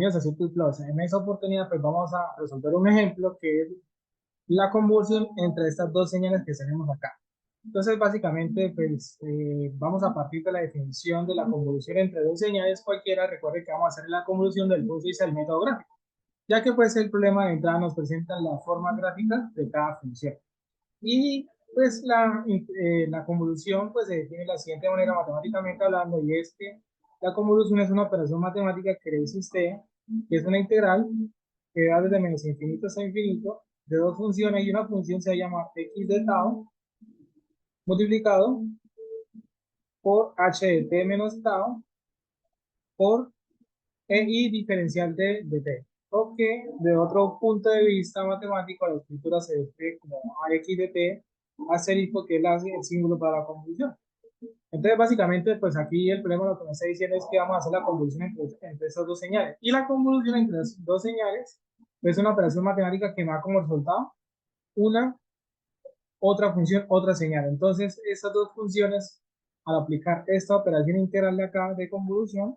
Bienvenidos a C++. En esta oportunidad pues vamos a resolver un ejemplo que es la convolución entre estas dos señales que tenemos acá. Entonces básicamente pues vamos a partir de la definición de la convolución entre dos señales cualquiera. Recuerde que vamos a hacer la convolución del uso y el método gráfico, ya que pues el problema de entrada nos presenta la forma gráfica de cada función. Y pues la convolución pues se define de la siguiente manera matemáticamente hablando, y es que la convolución es una operación matemática que dice usted que es una integral que va desde menos infinito hasta infinito de dos funciones, y una función se llama x de tau multiplicado por h de t menos tau por i diferencial de t. O que de otro punto de vista matemático la escritura se describe como ax de t asterisco, que es el símbolo para la convolución. Entonces, básicamente, pues aquí el problema lo que me está diciendo es que vamos a hacer la convolución entre esas dos señales. Y la convolución entre las dos señales es una operación matemática que me da como resultado una, otra función, otra señal. Entonces, estas dos funciones, al aplicar esta operación integral de acá de convolución,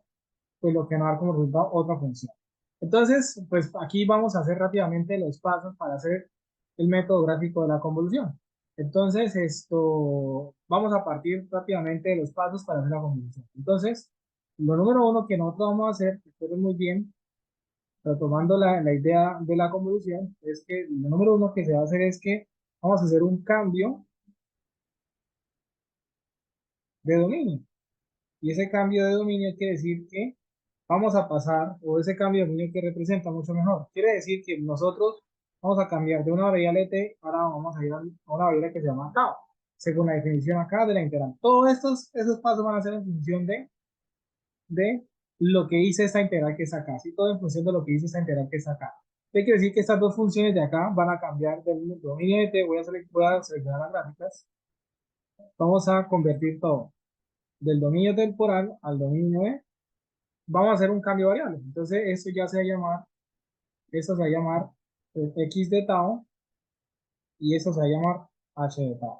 pues lo que nos da como resultado otra función. Entonces, pues aquí vamos a hacer rápidamente los pasos para hacer el método gráfico de la convolución. Entonces, vamos a partir rápidamente de los pasos para hacer la convolución. Entonces, lo número uno que nosotros vamos a hacer, recuerden muy bien, retomando la idea de la convolución, es que lo número uno que se va a hacer es que vamos a hacer un cambio de dominio. Y ese cambio de dominio quiere decir que vamos a pasar, o ese cambio de dominio que representa mucho mejor, quiere decir que nosotros vamos a cambiar de una variable t, ahora vamos a ir a una variable que se llama tau, según la definición acá de la integral. Todos esos pasos van a ser en función de lo que dice esta integral que está acá, ¿sí? Todo en función de lo que dice esta integral que está acá. ¿Qué quiere decir? Que estas dos funciones de acá van a cambiar del dominio de t. Voy a seleccionar las gráficas. Vamos a convertir todo del dominio temporal al dominio de, vamos a hacer un cambio de variable. Entonces, esto se va a llamar x de tau, y esto se va a llamar h de tau.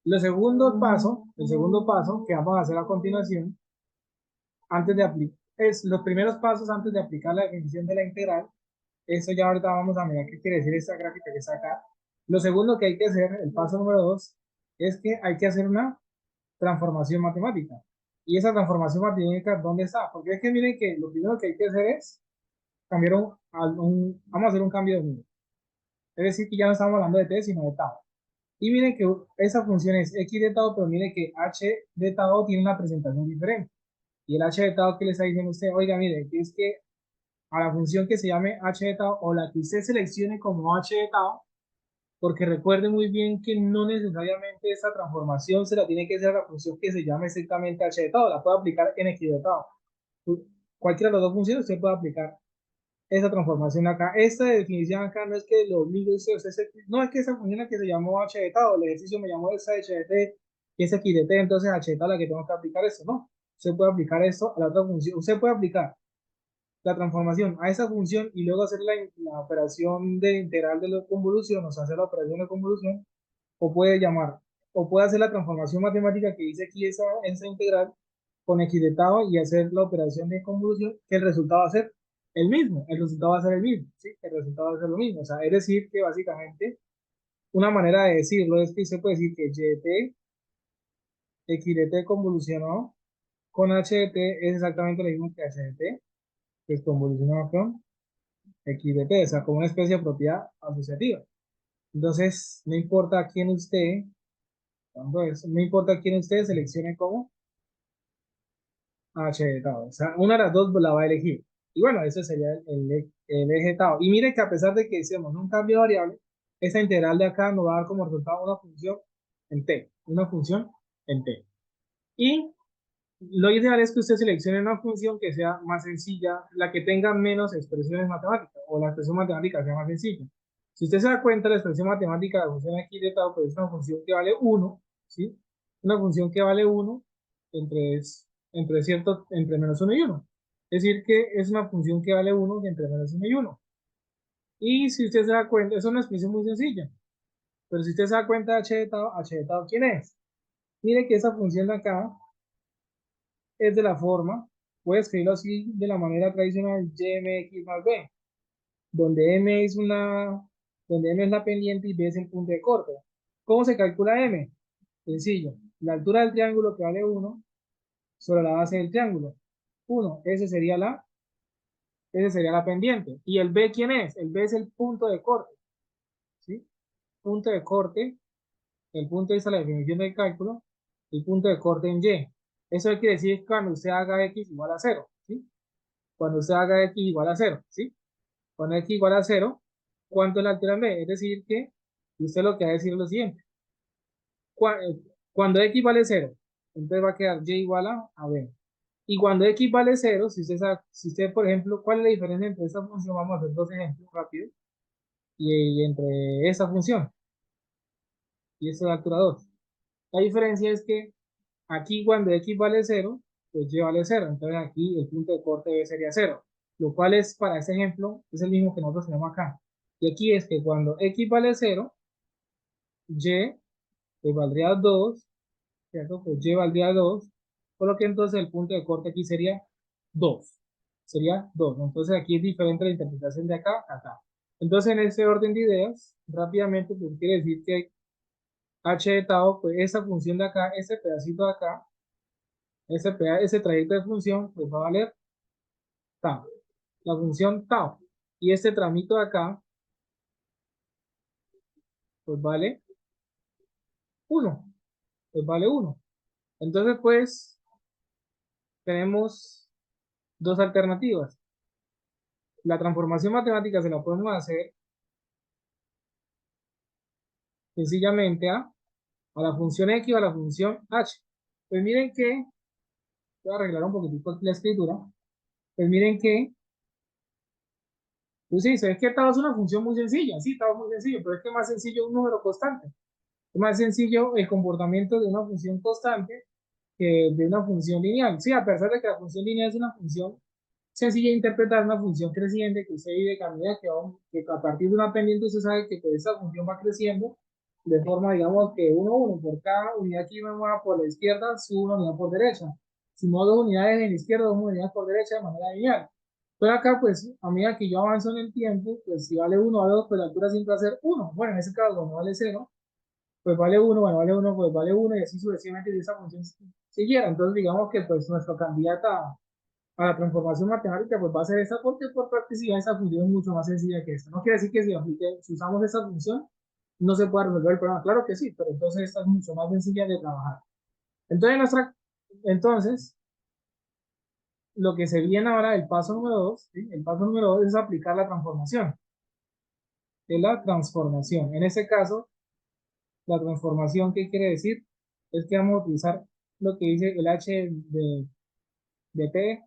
El segundo paso que vamos a hacer a continuación, antes de aplicar, es los primeros pasos antes de aplicar la definición de la integral. Eso ya ahorita vamos a mirar qué quiere decir esta gráfica que está acá. Lo segundo que hay que hacer, el paso número 2, es que hay que hacer una transformación matemática. Y esa transformación matemática, ¿dónde está? Porque es que miren que lo primero que hay que hacer es cambiar vamos a hacer un cambio de dominio. Es decir, que ya no estamos hablando de t, sino de tau. Y miren que esa función es x de tau, pero miren que h de tau tiene una presentación diferente. Y el h de tau que le está diciendo usted, oiga, mire, que es que a la función que se llame h de tau, o la que usted seleccione como h de tau, porque recuerde muy bien que no necesariamente esta transformación se la tiene que hacer a la función que se llame exactamente h de tau, la puede aplicar en x de tau. Cualquiera de las dos funciones usted puede aplicar esa transformación acá. Esta definición acá no es que lo obligue usted, no es que esa función que se llamó h de tau, el ejercicio me llamó esa h de t, y es x de t, entonces h de tau la que tengo que aplicar esto, no. Usted puede aplicar esto a la otra función, usted puede aplicar la transformación a esa función y luego hacer la operación de integral de la convolución, o sea, hacer la operación de convolución, o puede llamar, o puede hacer la transformación matemática que dice aquí esa integral con x de tau y hacer la operación de convolución, que el resultado va a ser el mismo, el resultado va a ser el mismo, ¿sí? El resultado va a ser lo mismo, o sea, es decir, que básicamente una manera de decirlo es que se puede decir que y de t, x de t convolucionado con h de t es exactamente lo mismo que h de t, que es convolucionado con x de t, o sea, como una especie de propiedad asociativa. Entonces, no importa quién usted, no importa quién usted seleccione como h de tau, o sea, una de las dos la va a elegir. Y bueno, ese sería el eje tau. Y mire que a pesar de que hicimos un cambio de variable, esa integral de acá nos va a dar como resultado una función en t, una función en t. Y lo ideal es que usted seleccione una función que sea más sencilla, la que tenga menos expresiones matemáticas, o la expresión matemática sea más sencilla. Si usted se da cuenta, la expresión matemática de la función x de tau, pues es una función que vale 1, ¿sí? Una función que vale 1 entre, entre menos 1 y 1. Es decir, que es una función que vale 1 entre menos 1 y 1. Y si usted se da cuenta, es una expresión muy sencilla. Pero si usted se da cuenta de h de tau, ¿quién es? Mire que esa función de acá es de la forma puede escribirlo así de la manera tradicional, YMX más B, donde M es donde M es la pendiente y B es el punto de corte. ¿Cómo se calcula M? Sencillo, la altura del triángulo que vale 1 sobre la base del triángulo. 1, ese sería la pendiente. ¿Y el B quién es? El B es el punto de corte, ¿sí? Punto de corte, el punto es la definición del cálculo, el punto de corte en Y. Eso quiere decir que cuando usted haga X igual a 0, ¿sí? Cuando usted haga X igual a 0, ¿sí? Cuando X igual a 0, ¿cuánto es la altura en B? Es decir que usted lo que va a decir es lo siguiente. Cuando X vale 0, entonces va a quedar Y igual a B. Y cuando X vale 0, si usted, por ejemplo, ¿cuál es la diferencia entre esta función? Vamos a hacer dos ejemplos rápidos. Y entre esa función y esta de altura 2. La diferencia es que aquí cuando X vale 0, pues Y vale 0. Entonces aquí el punto de corte B sería 0. Lo cual es, para este ejemplo, es el mismo que nosotros tenemos acá. Y aquí es que cuando X vale 0, Y pues valdría 2, ¿cierto? Pues Y valdría 2, por lo que entonces el punto de corte aquí sería 2. Sería 2. Entonces aquí es diferente la interpretación de acá a acá. Entonces en este orden de ideas, rápidamente, pues quiere decir que h de tau, pues esa función de acá, ese pedacito de acá, ese trayecto de función, pues va a valer tau. La función tau. Y este tramito de acá, pues vale 1. Pues vale 1. Entonces, pues, tenemos dos alternativas. La transformación matemática se la podemos hacer sencillamente a la función x o a la función h. Pues miren que, voy a arreglar un poquitico aquí la escritura, pues miren que, pues sí, es que tau es una función muy sencilla, sí, tau es muy sencillo, pero es que es más sencillo un número constante. Es más sencillo el comportamiento de una función constante que de una función lineal. Sí, a pesar de que la función lineal es una función sencilla de interpretar, una función creciente que usted vive a medida que a partir de una pendiente usted sabe que pues, esa función va creciendo de forma, digamos, que uno, por cada unidad que me mueva por la izquierda, sube una unidad por derecha. Si muevo dos unidades en la izquierda, dos unidades por derecha de manera lineal. Pero acá, pues, a medida que yo avanzo en el tiempo, pues si vale 1 o 2, pues la altura siempre va a ser 1. Bueno, en ese caso, cuando vale 0, pues vale 1, bueno, vale 1, pues vale 1, y así sucesivamente si esa función siguiera. Entonces, digamos que pues nuestra candidata a la transformación matemática pues va a ser esta porque por practicidad esa función es mucho más sencilla que esta. No quiere decir que si usamos esa función no se pueda resolver el problema. Claro que sí, pero entonces esta es mucho más sencilla de trabajar. Entonces, lo que se viene ahora, el paso número 2, ¿sí? El paso número 2 es aplicar la transformación. Es la transformación. En este caso, la transformación, ¿qué quiere decir? Es que vamos a utilizar lo que dice el h de t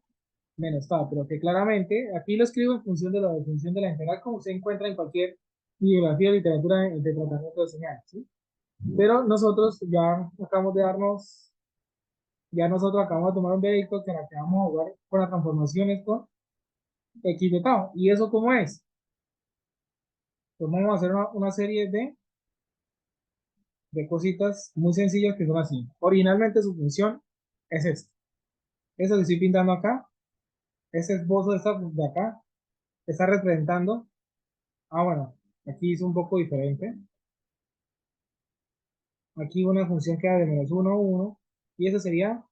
menos tau, pero que claramente aquí lo escribo en función de la definición de la integral como se encuentra en cualquier bibliografía de literatura de tratamiento de señales, ¿sí? Pero nosotros ya acabamos de darnos, ya nosotros acabamos de tomar un veredicto que la que vamos a jugar con las transformaciones con x de tau. ¿Y eso cómo es? Pues vamos a hacer una serie de cositas muy sencillas que son así. Originalmente su función es esta. Eso que estoy pintando acá, ese esbozo de acá, está representando. Bueno, aquí es un poco diferente. Aquí una función queda de menos 1, 1, y eso sería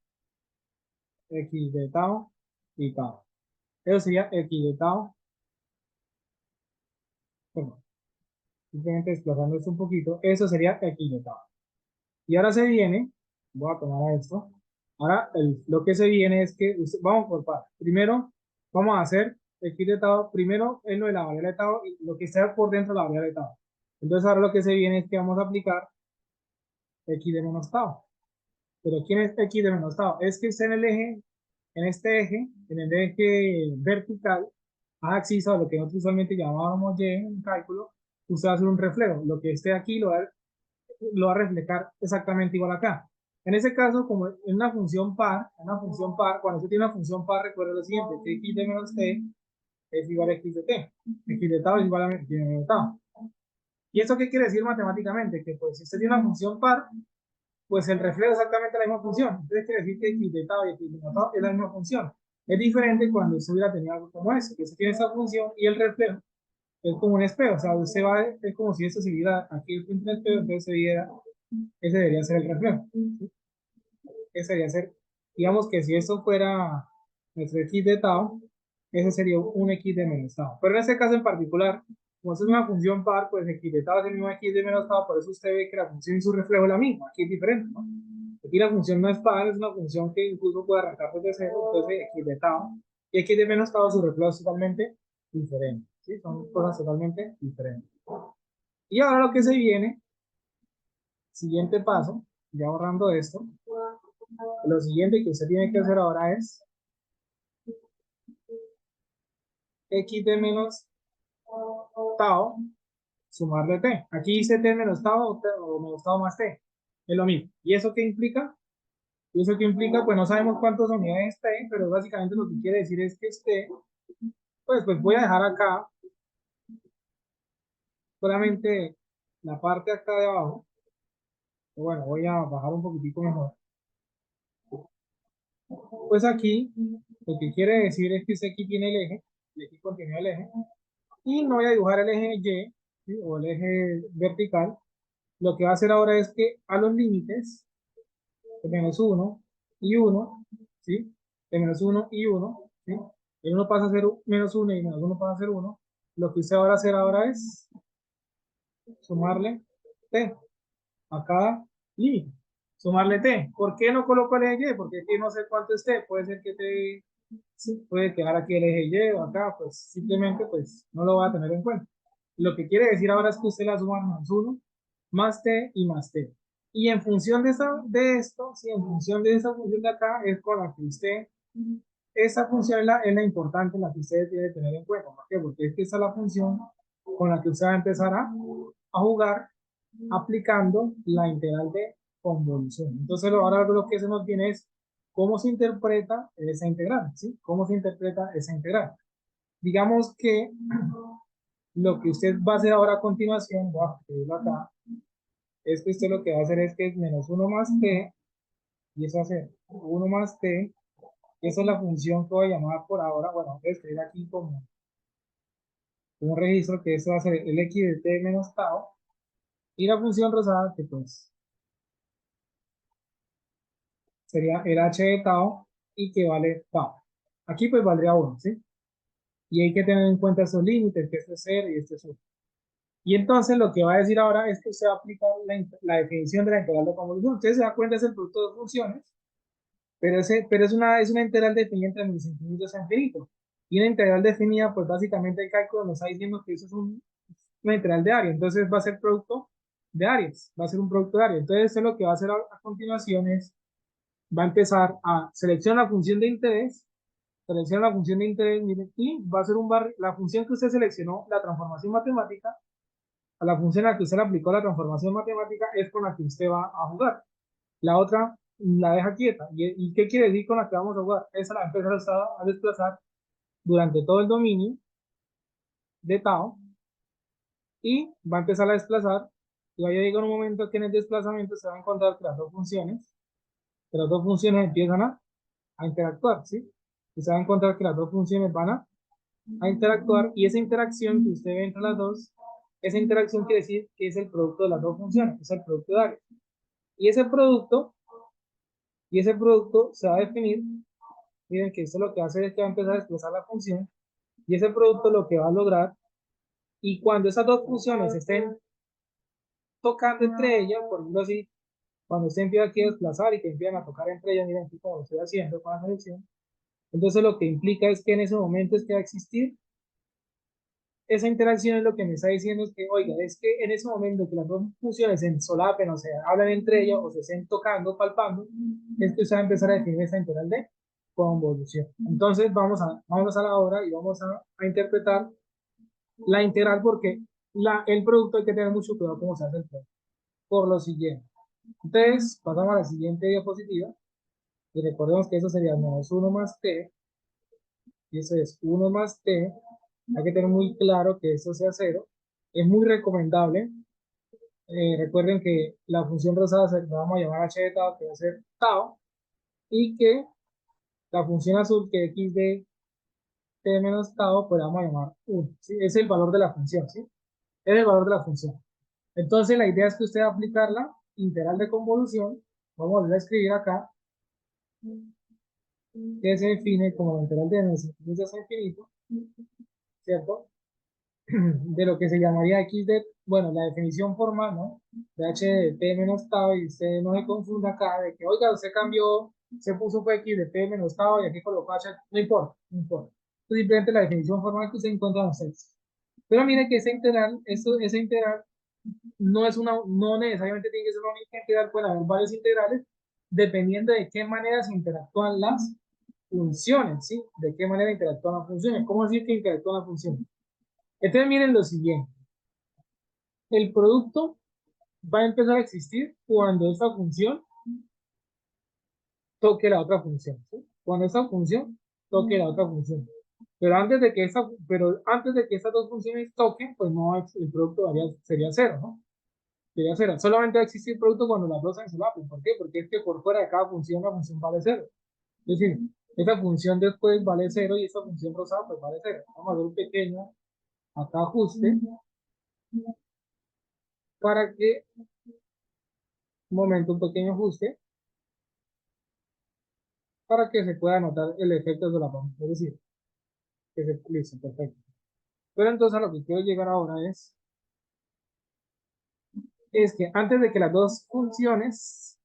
x de tau y tau. Eso sería x de tau, bueno, simplemente desplazando esto un poquito, eso sería x de tau. Y ahora se viene, voy a tomar esto, ahora lo que se viene es que, vamos por partes. Primero, vamos a hacer x de tau, primero es lo de la variable de tau, y lo que está por dentro de la variable de tau. Entonces ahora lo que se viene es que vamos a aplicar x de menos tau. Pero ¿quién es x de menos tau? Es que está en el eje, en este eje, en el eje vertical, axis, o lo que nosotros usualmente llamábamos y en cálculo, usted va a hacer un reflejo. Lo que esté aquí lo va a reflejar exactamente igual acá. En ese caso, como en una función par, cuando usted tiene una función par, recuerda lo siguiente, que x de menos t es igual a x de t. X de tau es igual a x de menos tau. ¿Y eso qué quiere decir matemáticamente? Que pues si usted tiene una función par, pues el reflejo es exactamente la misma función. Entonces quiere decir que x de tau y x de tau es la misma función. Es diferente cuando usted hubiera tenido algo como eso, que usted tiene esa función y el reflejo es como un espejo, o sea, usted va, es como si esto se viera aquí frente al espejo, entonces se viera, ese debería ser el reflejo, ¿sí? Ese debería ser, digamos que si esto fuera nuestro x de tau, ese sería un x de menos tau. Pero en este caso en particular, como esto es una función par, pues x de tau es el mismo x de menos tau, por eso usted ve que la función y su reflejo es la misma, aquí es diferente, ¿no? Aquí la función no es par, es una función que incluso puede arrancar desde cero, entonces x de tau y x de menos tau su reflejo es totalmente diferente, ¿sí? Son cosas totalmente diferentes. Y ahora lo que se viene, siguiente paso, ya ahorrando esto, lo siguiente que usted tiene que hacer ahora es x de menos tau sumarle t. Aquí dice t menos tau o menos tau más t. Es lo mismo. ¿Y eso qué implica? Y eso qué implica, pues no sabemos cuántas unidades t, pero básicamente lo que quiere decir es que este, pues voy a dejar acá solamente la parte acá de abajo. Bueno, voy a bajar un poquitico mejor. Pues aquí lo que quiere decir es que este aquí tiene el aquí contiene el eje, y no voy a dibujar el eje Y, ¿sí? O el eje vertical. Lo que va a hacer ahora es que a los límites de menos uno y uno, ¿sí? De menos uno y uno, ¿sí? El 1 pasa a ser menos uno y menos uno pasa a ser uno. Lo que usted va a hacer ahora es sumarle t a cada límite. Sumarle t. ¿Por qué no coloco el eje Y? Porque aquí no sé cuánto es t. Puede ser que t, sí, puede quedar aquí el eje Y o acá, pues simplemente pues no lo va a tener en cuenta. Lo que quiere decir ahora es que usted la suma menos uno más t y más t. Y en función de esto, sí, en función de esa función de acá, es con la que usted, esa función es la importante, la que usted tiene que tener en cuenta. ¿Por qué? Porque es que esa es la función con la que usted va a empezar a jugar aplicando la integral de convolución. Entonces, ahora lo que se nos viene es cómo se interpreta esa integral, ¿sí? ¿Cómo se interpreta esa integral? Digamos que lo que usted va a hacer ahora a continuación, voy a escribirlo acá, es que usted lo que va a hacer es que es menos uno más t, y eso va a ser uno más t, y esa es la función que voy a llamar por ahora, bueno, voy a escribir aquí como un registro que eso va a ser el x de t menos tau, y la función rosada que pues sería el h de tau y que vale tau. Aquí pues valdría 1, ¿sí? Y hay que tener en cuenta esos límites, que este es 0 y este es 1. Y entonces lo que va a decir ahora es que usted va a aplicar la definición de la integral de convolución. Usted se da cuenta, es el producto de funciones, pero es una integral definida entre mis infinitos e infinito. Y una integral definida, pues básicamente el cálculo nos está diciendo que eso es una integral de área. Entonces va a ser producto de áreas, va a ser un producto de área. Entonces lo que va a hacer a continuación es, va a empezar a seleccionar la función de interés, selecciona la función de interés, miren, y va a ser la función que usted seleccionó, la transformación matemática, a la función a la que usted le aplicó la transformación matemática es con la que usted va a jugar. La otra la deja quieta. ¿Y qué quiere decir con la que vamos a jugar? Esa la va a empezar a desplazar durante todo el dominio de Tao y va a empezar a desplazar y va a llegar un momento que en el desplazamiento se va a encontrar que que las dos funciones empiezan a interactuar, ¿sí? Y se va a encontrar que las dos funciones van a interactuar y esa interacción que usted ve entre las dos, esa interacción quiere decir que es el producto de las dos funciones, es el producto de áreas. Y ese producto, y ese producto se va a definir, miren que esto lo que hace es que va a empezar a desplazar la función, y ese producto lo que va a lograr, y cuando esas dos funciones estén tocando entre ellas, por ejemplo así, cuando usted empieza aquí a desplazar y que empiezan a tocar entre ellas, miren aquí como lo estoy haciendo con la selección, entonces lo que implica es que en ese momento es que va a existir esa interacción. Es lo que me está diciendo es que, oiga, es que en ese momento que las dos funciones se solapen o se hablan entre ellas o se estén tocando, palpando, es que usted va a empezar a definir esa integral de convolución. Entonces vamos a la obra y vamos a interpretar la integral porque el producto hay que tener mucho cuidado cómo se hace el producto. Por lo siguiente. Entonces, pasamos a la siguiente diapositiva y recordemos que eso sería menos uno más t, y eso es uno más t. Hay que tener muy claro que esto sea cero. Es muy recomendable. Recuerden que la función rosada la vamos a llamar h de tau, que va a ser tau, y que la función azul que x de t menos tau, pues la vamos a llamar 1, ¿sí? Es el valor de la función, ¿sí? Es el valor de la función. Entonces la idea es que usted va a aplicar la integral de convolución, vamos a volver a escribir acá, que se define como la integral de n hasta infinito, ¿cierto? De lo que se llamaría x de, bueno, la definición formal, ¿no? De h de t menos tau, y usted no se confunda acá de que, oiga, usted cambió, se puso fue x de t menos tau y aquí colocó h, no importa, no importa. Es simplemente la definición formal que usted encuentra en los textos. Pero mire que esa integral, esa integral no es una, no necesariamente tiene que ser una única integral, pueden haber varios integrales, dependiendo de qué manera se interactúan las funciones, ¿sí? De qué manera interactúan las funciones. ¿Cómo decir que interactúan las funciones? Entonces miren lo siguiente. El producto va a empezar a existir cuando esta función toque la otra función, ¿sí? Cuando esta función toque la otra función. Pero antes de que estas dos funciones toquen, pues no, el producto sería cero, ¿no? Sería cero. Solamente va a existir producto cuando las dos se solapen. ¿Por qué? Porque es que por fuera de cada función la función vale cero. Es decir, esta función después vale cero y esta función rosada pues vale cero. Vamos a hacer un pequeño acá ajuste para que, un momento, un pequeño ajuste para que se pueda notar el efecto de solapamiento. Es decir, que se listo, perfecto. Pero entonces a lo que quiero llegar ahora es que antes de que las dos funciones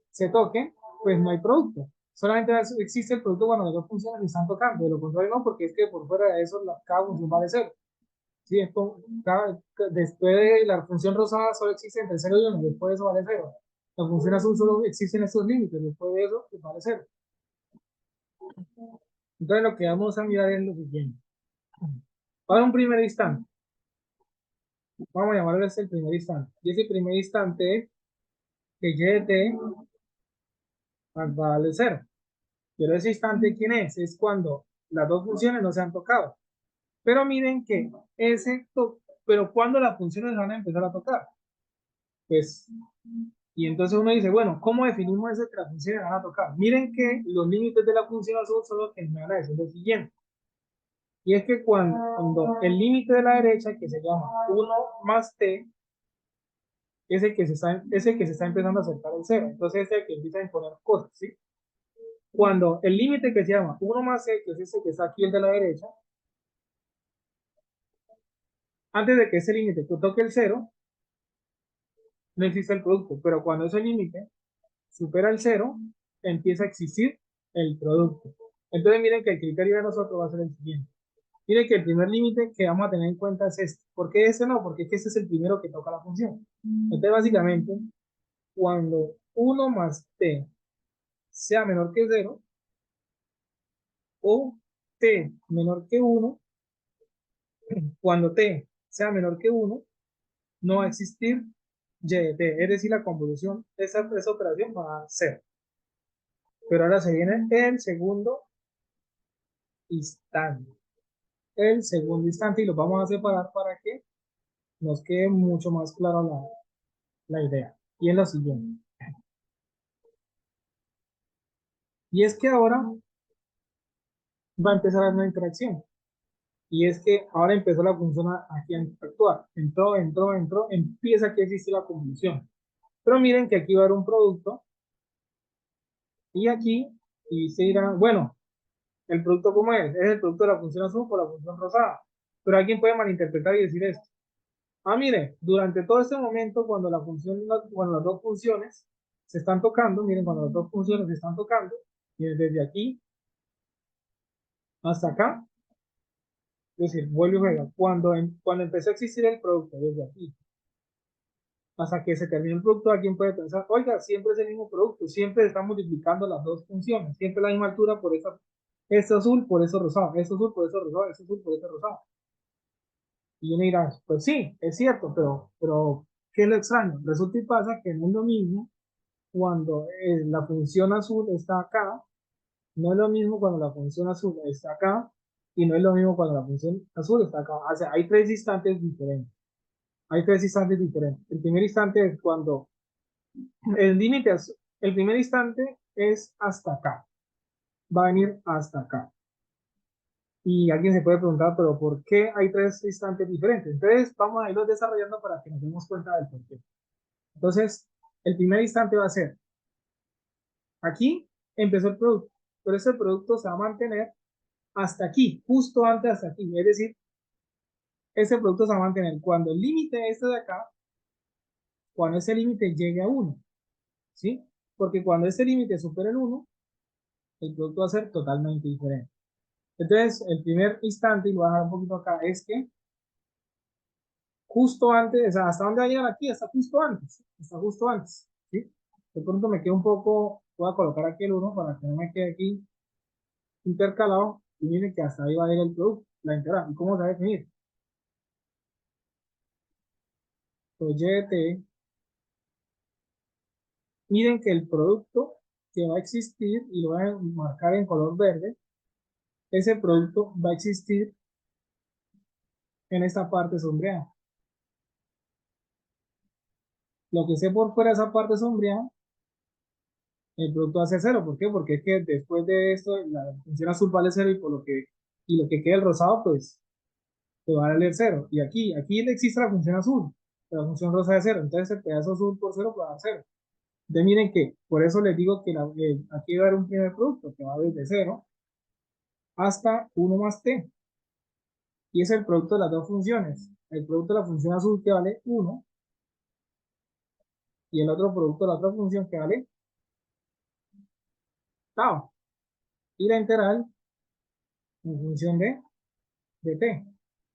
se toquen, pues no hay producto. Solamente existe el producto cuando las dos funciones se están tocando. De lo contrario, no, porque es que por fuera de eso cada función vale cero. Sí, después de la función rosada solo existe entre 0 y 1, después de eso vale cero. La función azul solo existen estos límites, después de eso pues vale cero. Entonces lo que vamos a mirar es lo siguiente. Para un primer instante, vamos a llamarlo el primer instante. Y ese primer instante es que y de t vale cero. Pero ese instante, ¿quién es? Es cuando las dos funciones no se han tocado. Pero miren que pero cuando las funciones van a empezar a tocar, pues, y entonces uno dice, bueno, ¿cómo definimos eso que las funciones van a tocar? Miren que los límites de la función azul son los que me van a decir lo siguiente. Y es que cuando el límite de la derecha, que se llama 1 más t, es el que se está empezando a acercar al cero. Entonces es el que empieza a imponer cosas, ¿sí? Cuando el límite que se llama 1 más t, que es ese que está aquí, el de la derecha, antes de que ese límite toque el cero, no existe el producto. Pero cuando ese límite supera el cero, empieza a existir el producto. Entonces miren que el criterio de nosotros va a ser el siguiente. Miren que el primer límite que vamos a tener en cuenta es este. ¿Por qué ese no? Porque es que este es el primero que toca la función. Entonces básicamente, cuando 1 más t sea menor que 0 o t menor que 1, cuando t sea menor que 1, no va a existir y de t, es decir, la convolución de esa operación va a 0. Pero ahora se viene el segundo instante. El segundo instante y los vamos a separar para que nos quede mucho más clara la idea. Y es lo siguiente. Y es que ahora va a empezar una interacción. Y es que ahora empezó la función aquí a actuar. Entró, empieza aquí a existir la convolución. Pero miren que aquí va a haber un producto y aquí, y se dirán, bueno, ¿el producto cómo es? Es el producto de la función azul por la función rosada. Pero alguien puede malinterpretar y decir esto. Ah, mire, durante todo este momento, cuando las dos funciones se están tocando, miren, cuando las dos funciones se están tocando, y desde aquí hasta acá, es decir, vuelve y juega. Cuando empezó a existir el producto, desde aquí hasta que se terminó el producto, alguien puede pensar, oiga, siempre es el mismo producto, siempre se están multiplicando las dos funciones, siempre la misma altura por esto azul por eso rosado, esto azul por eso rosado, esto azul por eso rosado. Y uno dirá, pues sí, es cierto, pero ¿qué es lo extraño? Resulta y pasa que no es lo mismo cuando la función azul está acá, no es lo mismo cuando la función azul está acá, y no es lo mismo cuando la función azul está acá. O sea, hay tres instantes diferentes. Hay tres instantes diferentes. El primer instante es cuando el límite, el primer instante es hasta acá. va a venir hasta acá. Y alguien se puede preguntar, pero ¿por qué hay tres instantes diferentes? Entonces, vamos a irlos desarrollando para que nos demos cuenta del porqué. Entonces, el primer instante va a ser, aquí empezó el producto, pero ese producto se va a mantener hasta aquí, justo antes hasta aquí. Es decir, ese producto se va a mantener cuando el límite este de acá, cuando ese límite llegue a 1, ¿sí? Porque cuando ese límite supere el 1, el producto va a ser totalmente diferente. Entonces, el primer instante, y lo voy a dejar un poquito acá, es que justo antes, o sea, ¿hasta dónde va a llegar aquí? Está justo antes, ¿sí? De pronto me quedo un poco, voy a colocar aquí el 1 para que no me quede aquí intercalado, y miren que hasta ahí va a llegar el producto, la integral. ¿Y cómo se va a definir? Pues y de t, miren que el producto que va a existir, y lo voy a marcar en color verde, ese producto va a existir en esta parte sombreada. Lo que esté por fuera de esa parte sombreada, el producto hace cero. ¿Por qué? Porque es que después de esto la función azul vale cero y por lo que, y lo que queda el rosado, pues te va a valer cero. Y aquí existe la función azul, pero la función rosa es cero. Entonces el pedazo azul por cero va a dar cero. Entonces miren que por eso les digo que aquí va a haber un primer producto que va desde cero hasta 1 más t. Y es el producto de las dos funciones. El producto de la función azul que vale 1 y el otro producto de la otra función que vale tau. Y la integral en función de t.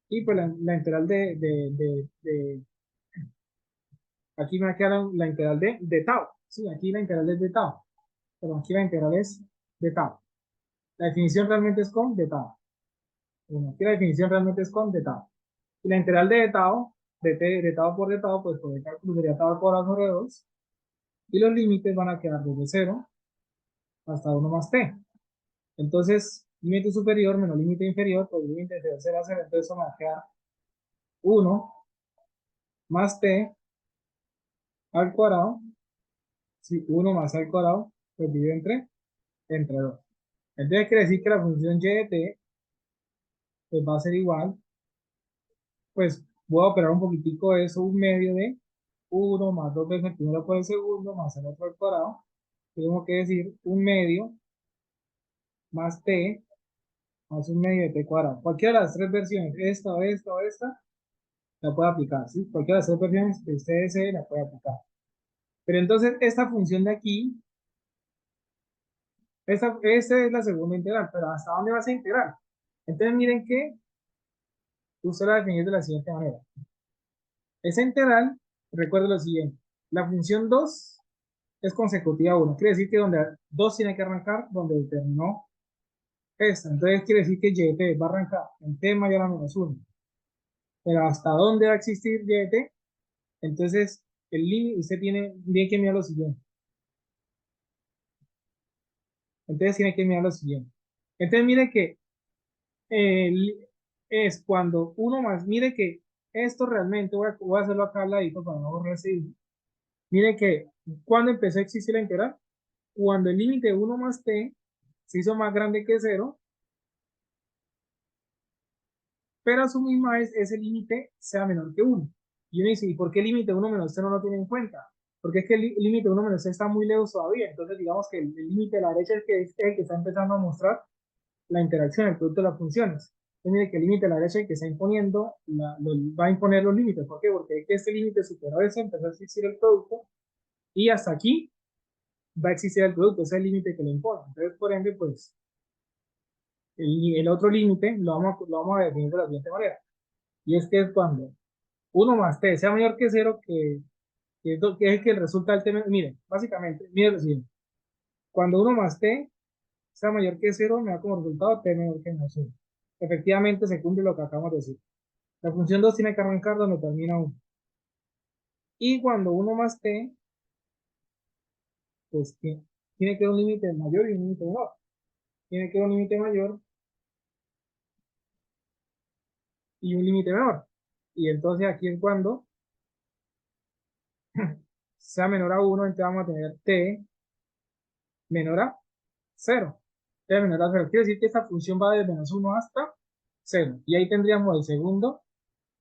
Y pues la integral aquí me queda la integral de tau. Sí, aquí la integral es de tau. Pero aquí la integral es de tau. La definición realmente es con de tau. Bueno, aquí la definición realmente es con de tau. Y la integral de tau, de t, de tau por de tau, pues por el cálculo sería tau al cuadrado sobre 2. Y los límites van a quedar desde 0 hasta 1 más t. Entonces, límite superior menos límite inferior, pues límite de 0 a 0, entonces eso me va a quedar 1 más t al cuadrado, si 1 más al cuadrado, pues divide entre 2. Entonces quiere decir que la función y de t pues va a ser igual, pues voy a operar un poquitico de eso, un medio de 1 más 2 veces el primero por el segundo, más el otro al cuadrado. Tengo que decir un medio más t, más un medio de t cuadrado. Cualquiera de las tres versiones, esta o esta o esta, la puede aplicar, ¿sí? Cualquiera de las tres versiones que usted desee la puede aplicar. Pero entonces esta función de aquí, esta es la segunda integral, pero ¿hasta dónde va a ser integral? Entonces miren que usted la define de la siguiente manera. Esa integral, recuerda lo siguiente, la función 2 es consecutiva a 1, quiere decir que donde 2 tiene que arrancar donde terminó esta, entonces quiere decir que y de t va a arrancar en t mayor a menos 1, pero ¿hasta dónde va a existir y de t? Entonces, el límite, usted tiene que mirar lo siguiente, entonces tiene que mirar lo siguiente, entonces mire que es cuando uno más, mire que esto realmente, voy a hacerlo acá al ladito para no borrar ese. Mire que cuando empezó a existir la integral, cuando el límite de 1 más t se hizo más grande que 0, pero a su misma vez ese límite sea menor que 1. Y uno dice, ¿y por qué el límite de 1 menos t no lo tiene en cuenta? Porque es que el límite de 1 menos t está muy lejos todavía. Entonces, digamos que el límite de la derecha es el que está empezando a mostrar la interacción, el producto de las funciones. Entonces, mire que el límite de la derecha es el que está imponiendo, va a imponer los límites. ¿Por qué? Porque es que este límite superó ese, empezó a existir el producto, y hasta aquí va a existir el producto, ese es el límite que le impone. Entonces, por ende, pues, el otro límite lo vamos a definir de la siguiente manera. Y es que es cuando 1 más t sea mayor que 0, que es el que resulta el t. Miren, básicamente, miren lo siguiente. Cuando 1 más t sea mayor que 0, me da como resultado t menor que menos 1. Efectivamente, se cumple lo que acabamos de decir. La función 2 tiene que arrancar donde termina 1. Y cuando 1 más t, pues tiene que haber un límite mayor y un límite menor. Tiene que haber un límite mayor y un límite menor. Y entonces aquí es cuando sea menor a 1, entonces vamos a tener t menor a 0. t menor a 0. Quiere decir que esta función va de -1 hasta 0. Y ahí tendríamos el segundo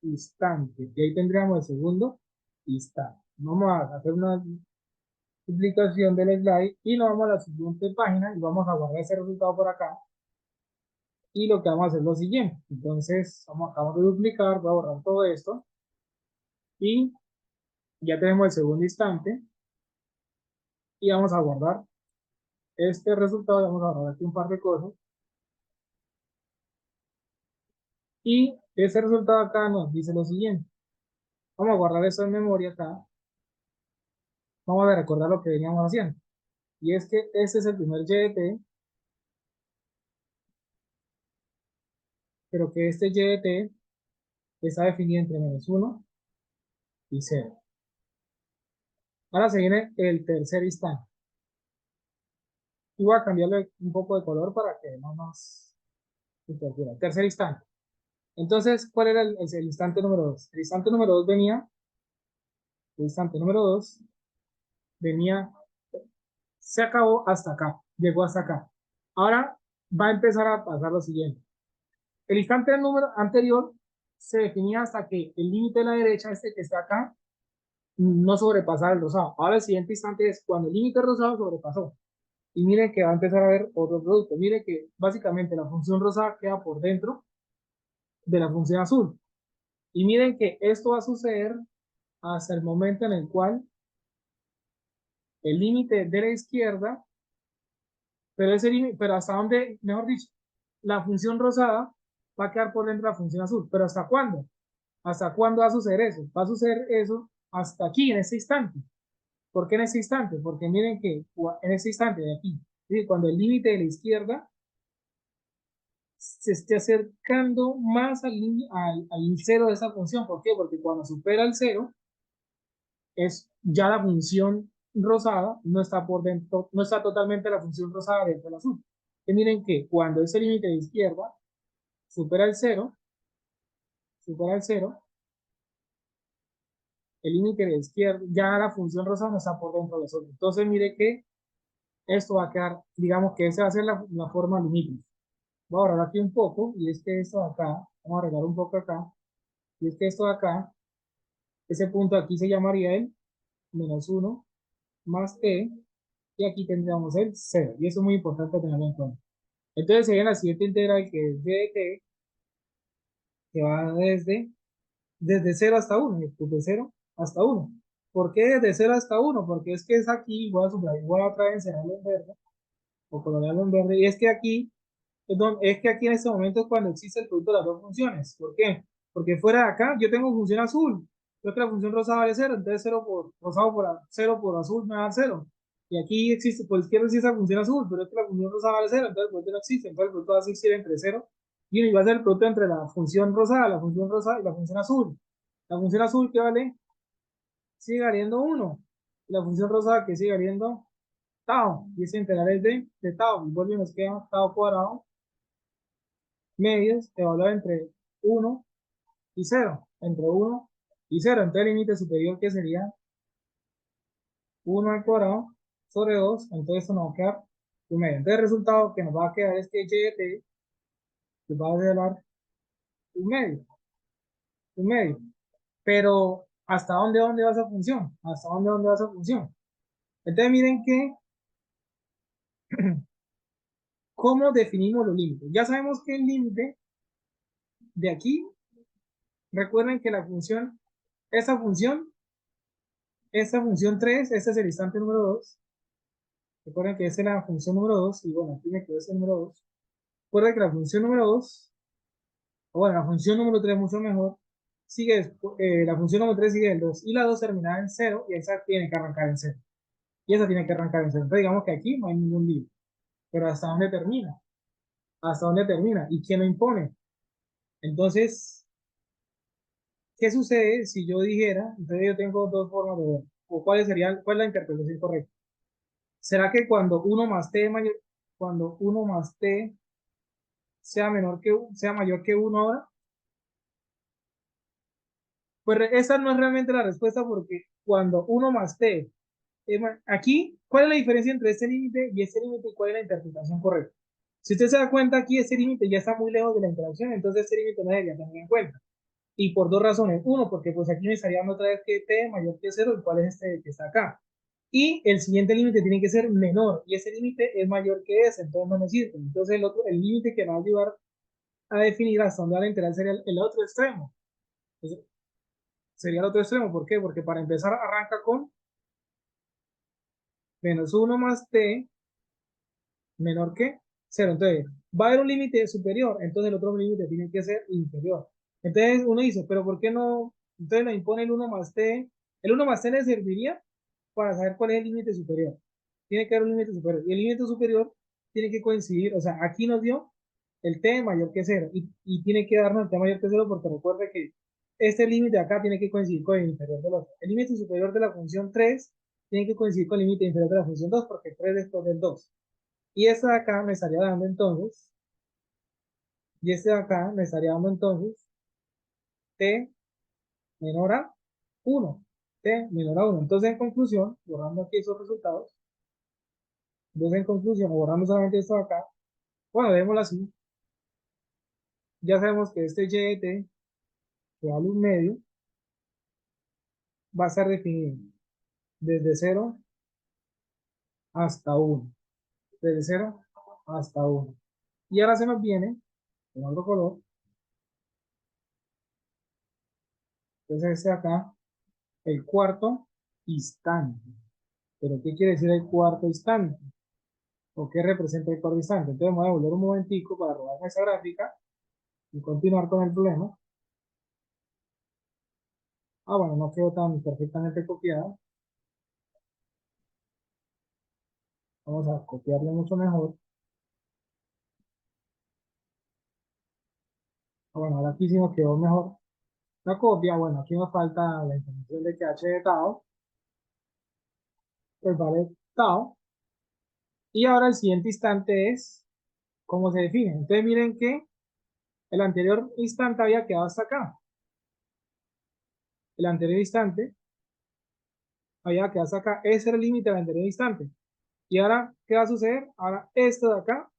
instante. Y ahí tendríamos el segundo instante. Vamos a hacer una duplicación del slide y nos vamos a la siguiente página y vamos a guardar ese resultado por acá. Y lo que vamos a hacer es lo siguiente. Entonces, acabamos de duplicar, voy a borrar todo esto. Y ya tenemos el segundo instante. Y vamos a guardar este resultado. Vamos a guardar aquí un par de cosas. Y ese resultado acá nos dice lo siguiente. Vamos a guardar eso en memoria acá. Vamos a recordar lo que veníamos haciendo. Y es que este es el primer YDT, pero que este YDT está definido entre -1 y 0. Ahora se viene el tercer instante. Y voy a cambiarle un poco de color para que no nos interfiera. Tercer instante. Entonces, ¿cuál era el instante número 2? El instante número 2 venía, el instante número 2 venía, se acabó hasta acá, llegó hasta acá. Ahora va a empezar a pasar lo siguiente. El instante número anterior se definía hasta que el límite de la derecha, este que está acá, no sobrepasara el rosado. Ahora el siguiente instante es cuando el límite rosado sobrepasó. Y miren que va a empezar a haber otro producto. Miren que básicamente la función rosada queda por dentro de la función azul. Y miren que esto va a suceder hasta el momento en el cual el límite de la izquierda, pero hasta donde, mejor dicho, la función rosada va a quedar por dentro de la función azul. ¿Pero hasta cuándo? ¿Hasta cuándo va a suceder eso? Va a suceder eso hasta aquí, en este instante. ¿Por qué en este instante? Porque miren que en este instante de aquí, cuando el límite de la izquierda se esté acercando más al cero de esa función. ¿Por qué? Porque cuando supera el cero, es ya la función rosada no está por dentro, no está totalmente la función rosada dentro del azul. Y miren que cuando ese límite de izquierda supera el cero, supera el cero, el límite de izquierda, ya la función rosada no está por dentro del azul. Entonces mire que esto va a quedar, digamos que esa va a ser la forma limítrofe. Voy a borrar aquí un poco, y es que esto de acá, vamos a arreglar un poco acá, y es que esto de acá, ese punto aquí se llamaría el -1 más t, y aquí tendríamos el 0, y eso es muy importante tenerlo en cuenta. Entonces se viene la siguiente integral que es dt, que va desde 0 hasta 1, desde 0 hasta 1. ¿Por qué desde 0 hasta 1? Porque es que es aquí, voy a subrayar, voy a otra vez encerrarlo en verde, o colorearlo en verde, y es que aquí, es que aquí en este momento es cuando existe el producto de las dos funciones. ¿Por qué? Porque fuera de acá yo tengo función azul, creo que la función rosada vale 0, entonces 0 por rosado por 0 por azul me da 0. Y aquí existe, por izquierda existe la función azul, pero es que la función rosada vale 0, entonces el producto no existe, entonces el producto va a existir entre 0 y 1, y va a ser el producto entre la función rosada y la función azul. La función azul que vale sigue valiendo 1, y la función rosada que sigue valiendo tau, y ese integral es de tau, y vuelve y nos queda tau cuadrado medios evaluado entre 1 y 0, entre 1 y 0. Entonces el límite superior que sería 1 al cuadrado sobre 2, entonces esto nos va a quedar un medio. Entonces el resultado que nos va a quedar es que YT va a dar un medio, un medio. Pero ¿hasta dónde va esa función? ¿Hasta dónde va esa función? Entonces miren que, ¿cómo definimos los límites? Ya sabemos que el límite de aquí, recuerden que la función, esta función 3, este es el instante número 2. Recuerden que esa es la función número 2, y bueno, aquí me quedó ese número 2. Recuerden que la función número 2, o bueno, la función número 3 mucho mejor, sigue, la función número 3 sigue el 2, y la 2 termina en 0, y esa tiene que arrancar en 0. Y esa tiene que arrancar en 0. Entonces digamos que aquí no hay ningún límite. Pero ¿hasta dónde termina? ¿Hasta dónde termina? ¿Y quién lo impone? Entonces, ¿qué sucede si yo dijera, entonces yo tengo dos formas de ver, o cuál es la interpretación correcta? ¿Será que cuando 1 más t sea mayor que 1 ahora? Pues esa no es realmente la respuesta, porque cuando 1 más t, aquí, ¿cuál es la diferencia entre este límite y este límite, y cuál es la interpretación correcta? Si usted se da cuenta aquí, este límite ya está muy lejos de la interacción, entonces este límite no debería tener en cuenta. Y por dos razones. Uno, porque pues aquí me estaría dando otra vez que t mayor que cero, el cual es este que está acá. Y el siguiente límite tiene que ser menor, y ese límite es mayor que ese, entonces no me sirve. Entonces el límite que me va a ayudar a definir hasta dónde va la integral sería el otro extremo. Entonces, sería el otro extremo, ¿por qué? Porque para empezar arranca con menos uno más t menor que cero. Entonces, va a haber un límite superior, entonces el otro límite tiene que ser inferior. Entonces uno dice, pero ¿por qué no? Entonces me impone el uno más t. El uno más t le serviría para saber cuál es el límite superior. Tiene que haber un límite superior. Y el límite superior tiene que coincidir, o sea, aquí nos dio el t mayor que cero. Y tiene que darnos el t mayor que cero porque recuerde que este límite de acá tiene que coincidir con el inferior del otro. El límite superior de la función 3 tiene que coincidir con el límite inferior de la función 2 porque 3 después del 2. Y este de acá me estaría dando entonces, y este de acá me estaría dando entonces t menor a 1. T menor a 1. Entonces, en conclusión, borrando aquí esos resultados, entonces en conclusión, borrando solamente esto de acá, bueno, démoslo así, ya sabemos que este y de t, que vale un medio, va a estar definido desde 0 hasta 1. Desde 0 hasta 1. Y ahora se nos viene, con otro color, entonces este de acá, el cuarto instante. ¿Pero qué quiere decir el cuarto instante? ¿O qué representa el cuarto instante? Entonces me voy a volver un momentico para robarme esa gráfica y continuar con el problema. Ah, bueno, no quedó tan perfectamente copiada. Vamos a copiarlo mucho mejor. Ah, bueno, ahora aquí sí nos quedó mejor la copia. Bueno, aquí nos falta la información de que h de tau, pues vale tau. Y ahora el siguiente instante es cómo se define. Entonces miren que el anterior instante había quedado hasta acá. El anterior instante había quedado hasta acá. Ese era el límite del anterior instante. Y ahora, ¿qué va a suceder? Ahora esto de acá,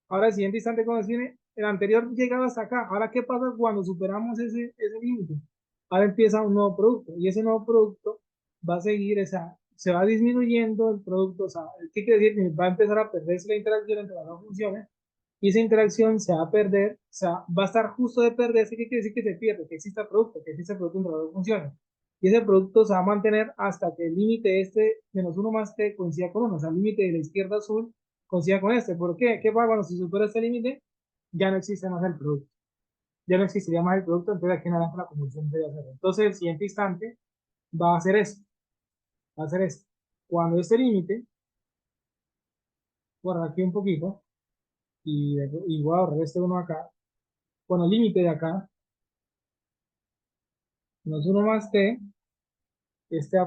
ahora el siguiente instante cuando tiene, el anterior llegaba hasta acá. Ahora, ¿qué pasa cuando superamos ese límite? Ahora empieza un nuevo producto y ese nuevo producto va a seguir, esa, se va disminuyendo el producto, o sea, ¿qué quiere decir? Va a empezar a perderse la interacción entre las dos funciones y esa interacción se va a perder, o sea, va a estar justo de perderse. ¿Qué quiere decir que se pierde? Que exista producto, que exista producto entre las dos funciones. Y ese producto se va a mantener hasta que el límite este menos uno más t coincida con uno, o sea, el límite de la izquierda azul coincida con este. ¿Por qué? ¿Qué pasa cuando se supera este límite? Ya no existe más el producto. Ya no existiría más el producto, entonces aquí en adelante la convolución debe hacer. Entonces el siguiente instante va a hacer esto, va a hacer esto. Cuando este límite, guarda aquí un poquito, y voy a borrar este uno acá, cuando el límite de acá, menos uno más t, este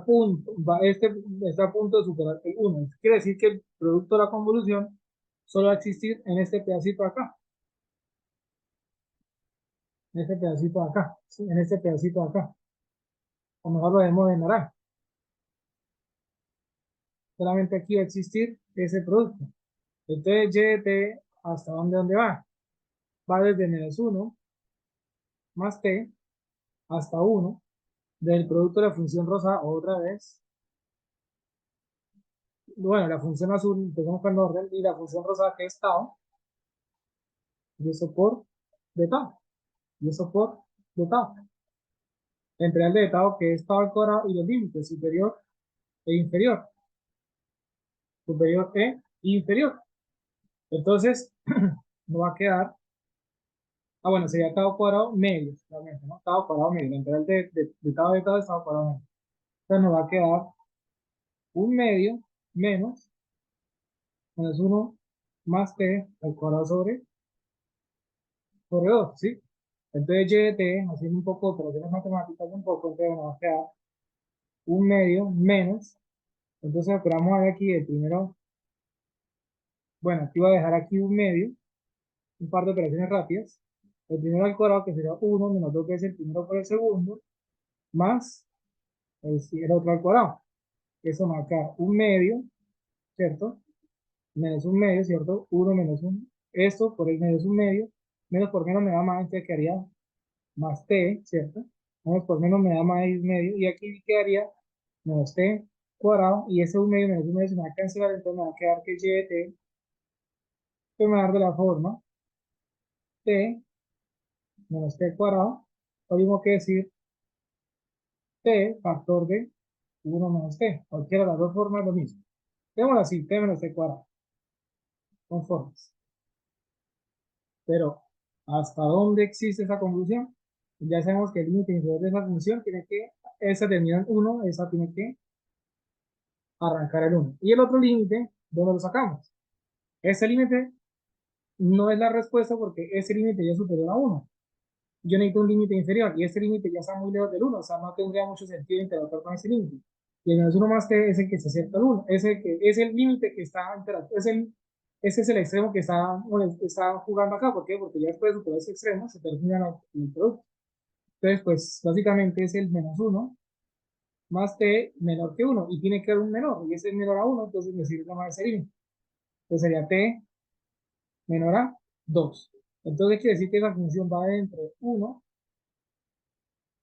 está a punto de superar el 1. Quiere decir que el producto de la convolución solo va a existir en este pedacito de acá, en este pedacito de acá, ¿sí? En este pedacito de acá. O mejor lo vemos de naranja. Solamente aquí va a existir ese producto. Entonces, y de t, ¿hasta dónde va? Va desde menos 1 más t hasta 1 del producto de la función rosa otra vez. Bueno, la función azul, empezamos con el orden, y la función rosa que es tau, y eso por de tau, y eso por de tau. La integral de tau que es tau al cuadrado y los límites superior e inferior, superior e inferior. Entonces, nos va a quedar, ah, bueno, sería tau cuadrado medio, realmente, ¿no? Tau cuadrado medio, la integral de tau es tau cuadrado medio. Entonces nos va a quedar un medio menos 1 más t al cuadrado sobre 2, ¿sí? Entonces y de t, haciendo un poco de operaciones matemáticas, un poco, entonces nos va a quedar un medio menos, entonces operamos a ver aquí el primero, bueno, aquí voy a dejar aquí un medio, un par de operaciones rápidas, el primero al cuadrado que será 1 menos 2 veces el primero por el segundo, más el otro al cuadrado. Eso nos va a quedar un medio, ¿cierto? menos un medio, ¿cierto? 1 menos 1, esto por el menos un medio, menos por menos me da más, entonces quedaría más t, ¿cierto? Menos por menos me da más x medio, y aquí quedaría menos t cuadrado, y ese un medio menos un medio se me va a cancelar, entonces me va a quedar que y de t, que me va a dar de la forma t menos t cuadrado, lo mismo que decir t factor de 1 menos t, cualquiera de las dos formas es lo mismo. Tenemos así, t menos t cuadrado, son formas. Pero, ¿hasta dónde existe esa conclusión? Ya sabemos que el límite inferior de esa función tiene que, esa termina en 1, esa tiene que arrancar el 1. Y el otro límite, ¿dónde lo sacamos? Ese límite no es la respuesta porque ese límite ya es superior a 1. Yo necesito un límite inferior y ese límite ya está muy lejos del 1, o sea, no tendría mucho sentido interactuar con ese límite. Y el menos 1 más t es el que se acerca al 1, es el límite que está ese es el extremo que está, bueno, está jugando acá. ¿Por qué? Porque ya después de superar ese extremo se termina el producto. Entonces, pues básicamente es el menos 1 más t menor que 1 y tiene que haber un menor y ese es menor a 1, entonces me sirve más ese límite. Entonces sería t menor a 2. Entonces quiere decir que la función va entre 1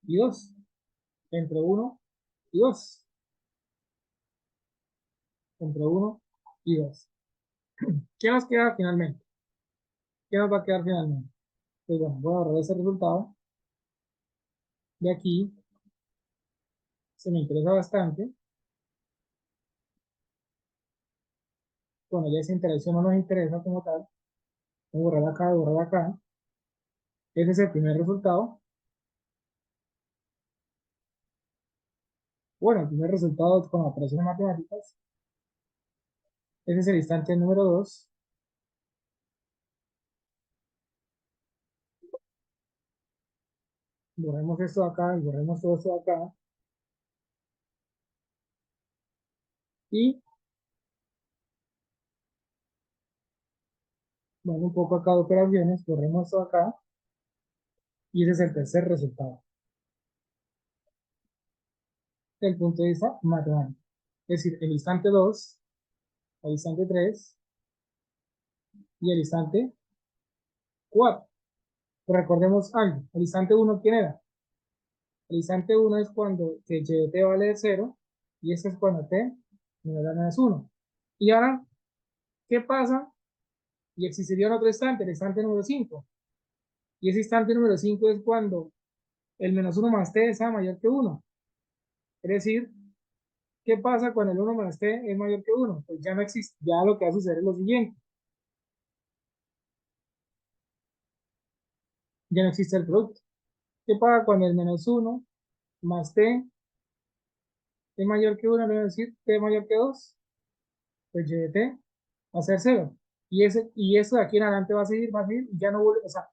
y 2. Entre 1 y 2. Entre 1 y 2. ¿Qué nos queda finalmente? ¿Qué nos va a quedar finalmente? Pues bueno, voy a agarrar ese resultado de aquí. Se me interesa bastante. Bueno, ya esa interacción no nos interesa como tal. Voy a borrar acá, borrar acá. Ese es el primer resultado. Bueno, el primer resultado con operaciones matemáticas. Ese es el instante número 2. Borremos esto de acá y borremos todo esto de acá. Y bueno, un poco acá de operaciones, borremos esto de acá. Y ese es el tercer resultado. Desde el punto de vista matemático. Es decir, el instante 2, el instante 3 y el instante 4. Pero recordemos algo. El instante 1, ¿quién era? El instante 1 es cuando que y de t vale de 0 y ese es cuando t menor a menos 1. Y ahora, ¿qué pasa? Y existiría un otro instante, el instante número 5. Y ese instante número 5 es cuando el menos 1 más t sea mayor que 1. Es decir, ¿qué pasa cuando el 1 más t es mayor que 1? Pues ya no existe, ya lo que va a suceder es lo siguiente. Ya no existe el producto. ¿Qué pasa cuando el menos 1 más t es mayor que 1? Le voy a decir t mayor que 2. Pues y de t va a ser 0. Y eso de aquí en adelante va a seguir, ya no vuelve, o sea,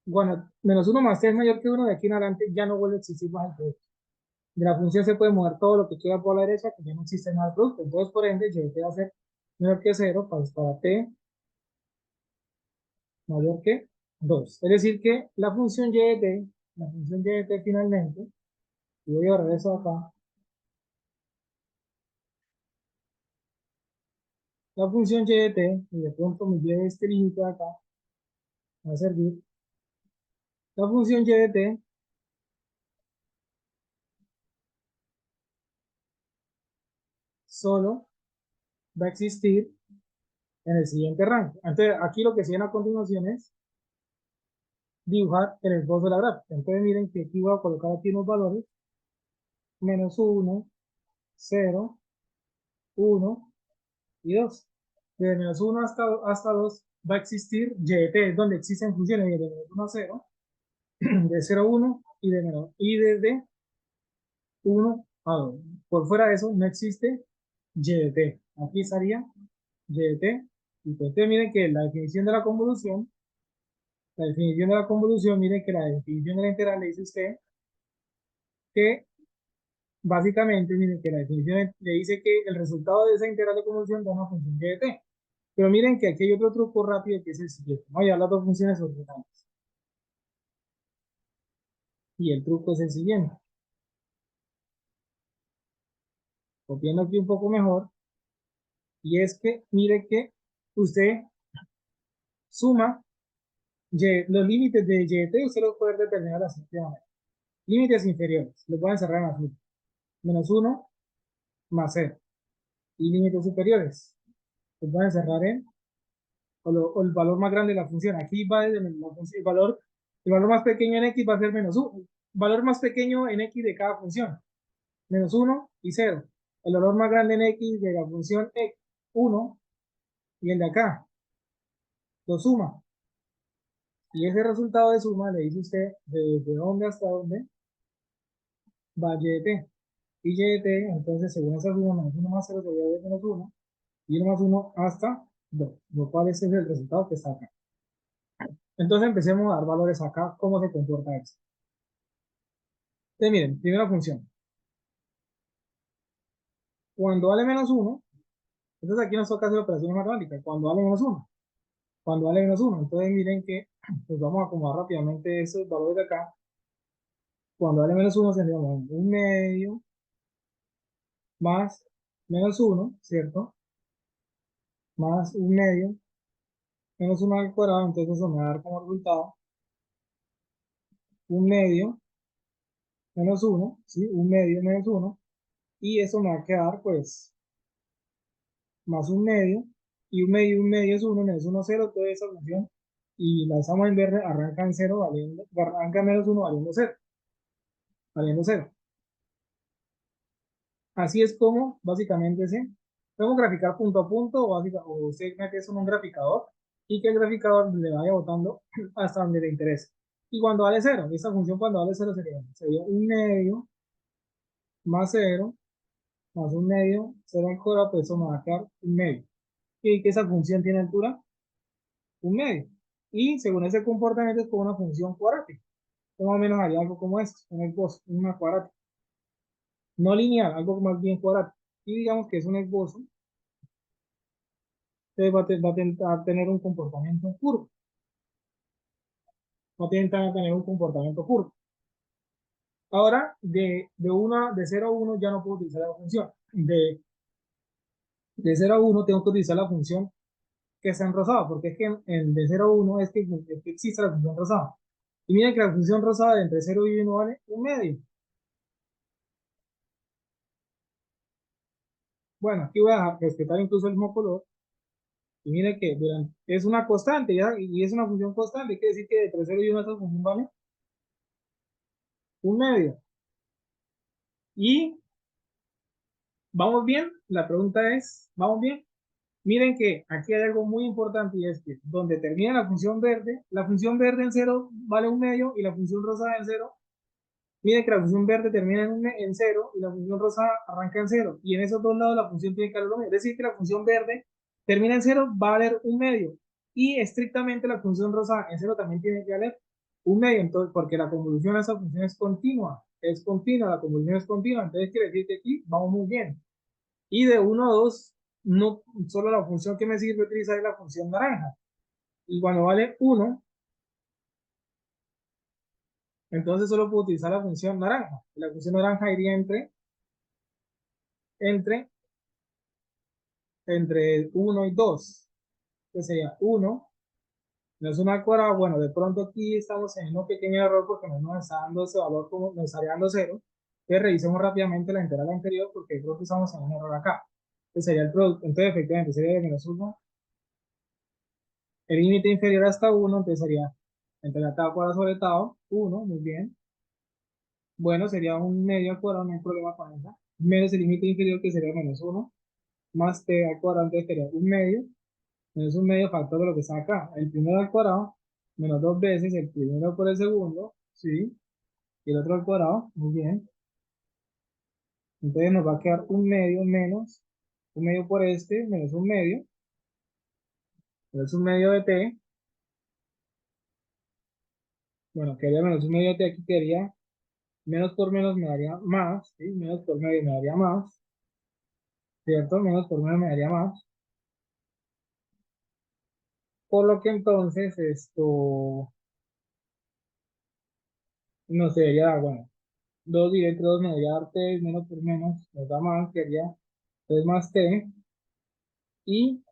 bueno, menos 1 más t es mayor que 1, de aquí en adelante ya no vuelve a existir más el producto. De la función se puede mover todo lo que quiera por la derecha, que ya no existe más el producto. Entonces, por ende, y de t va a ser menor que 0, pues para t mayor que 2. Es decir, que la función y de t, la función y de t finalmente, y voy a borrar eso acá, la función y de t, y de pronto me lleve este límite acá, va a servir, la función y de t solo va a existir en el siguiente rango. Entonces, aquí lo que siguen a continuación es dibujar el esbozo de la gráfica. Entonces, miren que aquí voy a colocar aquí unos valores, menos 1, 0, 1 y 2. De menos 1 hasta 2 va a existir y de t, es donde existen funciones de menos 1 a 0, de 0 a 1 y desde 1 a 2. Por fuera de eso no existe y de t. Aquí estaría y de t. Y pues ustedes miren que la definición de la convolución, miren que la definición de la integral le dice a usted que básicamente, miren que la definición le dice que el resultado de esa integral de convolución da una función y de t. Pero miren que aquí hay otro truco rápido que es el siguiente. Voy a llevar las dos funciones ordinales. Y el truco es el siguiente. Copiando aquí un poco mejor, Y es que, mire que usted suma los límites de YT, usted los puede determinar de la siguiente manera. Límites inferiores, los voy a encerrar en azul. -1 más 0. Y límites superiores, los voy a encerrar en o el valor más grande de la función. Aquí va desde el valor más pequeño en x va a ser -1. Valor más pequeño en x de cada función. -1 y 0. El valor más grande en x de la función 1 y el de acá. Lo suma. Y ese resultado de suma le dice usted desde dónde hasta dónde va YT. Y YT, entonces, según esa suma, -1 más 0 sería de -1. Y 1 más 1 hasta 2. Lo cual ese es el resultado que está acá. Entonces empecemos a dar valores acá. ¿Cómo se comporta esto? Entonces, miren, primera función. Cuando vale -1, entonces aquí nos toca hacer operaciones matemáticas. Cuando vale -1. Cuando vale -1. Entonces, miren que, pues vamos a acomodar rápidamente esos valores de acá. Cuando vale -1, tendríamos 1/2 más -1, ¿cierto? Más 1/2 menos 1 al cuadrado. Entonces, eso me va a dar como resultado 1/2 menos 1, ¿sí? 1/2 menos 1. Y eso me va a quedar, pues, más 1/2, y 1/2 es 1, menos 1, 0, toda esa función, y la usamos en verde, arranca en 0, arranca en -1 valiendo 0, valiendo 0. Así es como, básicamente, podemos graficar punto a punto, o usted mete eso en un graficador, y que el graficador le vaya botando hasta donde le interese. Y cuando vale 0, esta función cuando vale 0 sería 1/2 más 0, más 1/2, 0 al cuadrado, pues eso me va a quedar 1/2. Y que esa función tiene altura 1/2. Y según ese comportamiento es como una función cuadrática. Más o menos haría algo como esto, un esbozo, una cuadrática. No lineal, algo más bien cuadrático. Y digamos que es un esbozo, entonces va a tentar tener un comportamiento curvo. Va a tentar tener un comportamiento curvo. Ahora, de 0 a 1 ya no puedo utilizar la función. De 0 a 1 tengo que utilizar la función que está en rosado, porque es que de 0 a 1 es que existe la función rosada. Y miren que la función rosada de entre 0 y 1 vale 1/2. Bueno, aquí voy a respetar incluso el mismo color. Y mire que es una constante, ¿ya? Y es una función constante. Quiere decir que entre 0 y 1 esta función vale 1/2. Y vamos bien. La pregunta es, ¿vamos bien? Miren que aquí hay algo muy importante y es que donde termina la función verde en 0 vale 1/2 y la función rosada en 0. Miren que la función verde termina en 0 y la función rosada arranca en 0. Y en esos dos lados la función tiene que valer lo mismo. Es decir, que la función verde termina en 0, va a valer 1/2. Y estrictamente la función rosada en 0 también tiene que valer 1/2. Entonces, porque la convolución de esa función es continua. Es continua, la convolución es continua. Entonces quiere decir que aquí vamos muy bien. Y de 1 a 2, no, solo la función que me sirve utilizar es la función naranja. Y cuando vale 1, entonces solo puedo utilizar la función naranja. La función naranja iría entre entre 1 y 2, que sería 1 menos 1 al cuadrado. Bueno, de pronto aquí estamos en un pequeño error porque no nos está dando ese valor, como nos estaría dando 0. Entonces revisemos rápidamente la integral anterior porque creo que estamos en un error acá. Entonces sería el producto, entonces efectivamente sería de -1, el límite inferior hasta 1, entonces sería entre la tabla cuadrada sobre tau, 1, muy bien. Bueno, sería 1/2 al cuadrado, no hay problema con eso. Menos el límite inferior que sería -1, más t al cuadrado, entonces sería 1/2. Es un medio factor de lo que está acá. El primero al cuadrado, menos 2 veces el primero por el segundo, ¿sí? Y el otro al cuadrado, muy bien. Entonces nos va a quedar 1/2 menos 1/2 por este, menos 1/2. Menos 1/2 de t. Bueno, quedaría menos 1/2 de t, aquí quedaría menos por menos me daría más, ¿sí? Menos por medio me daría más, ¿cierto? Menos por medio me daría más. Por lo que entonces esto nos debería, bueno, 2 directo 2 me daría dar t, menos por menos nos da más, quedaría 3 más t. Y,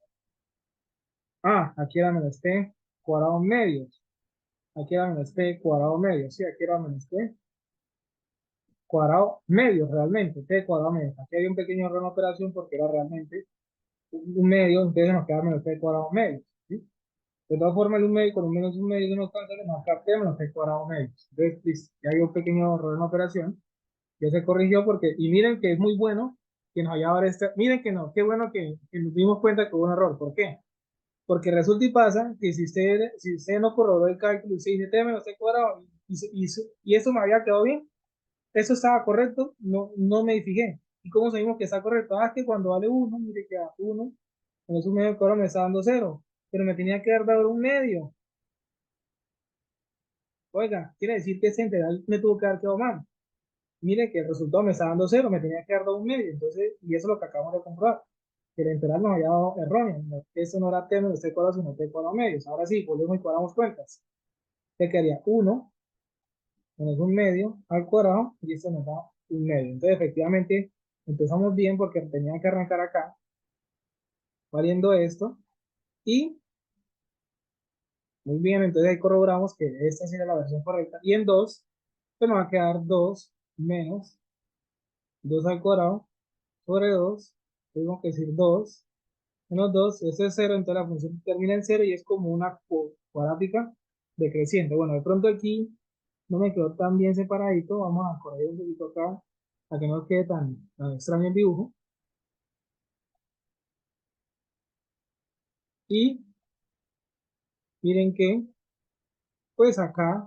aquí era menos p cuadrado medios. Aquí era menos p cuadrado medios. Sí, aquí era menos p cuadrado medios realmente. P cuadrado medios. Aquí hay un pequeño error en la operación porque era realmente un medio, entonces nos queda menos p cuadrado medios. ¿Sí? De todas formas, el un medio con un menos un medio de unos cánceres nos queda p menos p cuadrado medios. Entonces, listo, ya había un pequeño error en la operación. Ya se corrigió porque, y miren que es muy bueno que nos haya dado miren que no, qué bueno que nos dimos cuenta que hubo un error. ¿Por qué? Porque resulta y pasa que si usted no corroboró el cálculo y usted dice t menos t cuadrado y eso me había quedado bien, eso estaba correcto, no me fijé. ¿Y cómo sabemos que está correcto? Es que cuando vale 1, mire que a 1, menos un medio cuadrado me está dando 0, pero me tenía que haber dado un medio. Oiga, quiere decir que ese integral me tuvo que haber quedado mal. Mire que el resultado me está dando 0, me tenía que haber dado un medio. Entonces, y eso es lo que acabamos de comprobar. Que el integral nos había dado erróneo. Eso no era t menos t cuadrado, sino t cuadrado medios. Ahora sí, volvemos y cuadramos cuentas. ¿Qué quedaría? 1 menos un medio al cuadrado y esto nos da un medio. Entonces, efectivamente, empezamos bien porque tenía que arrancar acá, valiendo esto. Y muy bien, entonces ahí corroboramos que esta sería la versión correcta. Y en 2, pues nos va a quedar 2 menos 2 al cuadrado sobre 2. Tengo que decir 2 menos 2, eso es 0, entonces la función termina en 0 y es como una cuadrática decreciente. Bueno, de pronto aquí no me quedó tan bien separadito, vamos a corregir un poquito acá, para que no quede tan extraño el dibujo. Y miren que, pues acá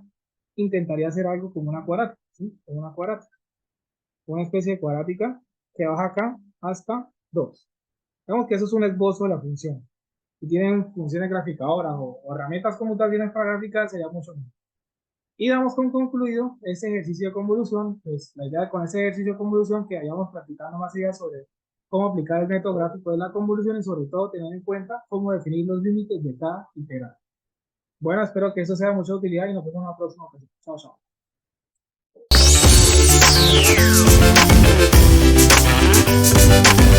intentaría hacer algo como una cuadrática, ¿sí? Como una cuadrática, una especie de cuadrática que baja acá hasta 2. Vemos que eso es un esbozo de la función. Si tienen funciones graficadoras o herramientas computacionales para graficar, sería mucho mejor. Y damos con concluido este ejercicio de convolución. Pues la idea con ese ejercicio de convolución que hayamos practicando más ideas sobre cómo aplicar el método gráfico de la convolución y sobre todo tener en cuenta cómo definir los límites de cada integral. Bueno, espero que eso sea de mucha utilidad y nos vemos en la próxima ocasión. Chao, chao.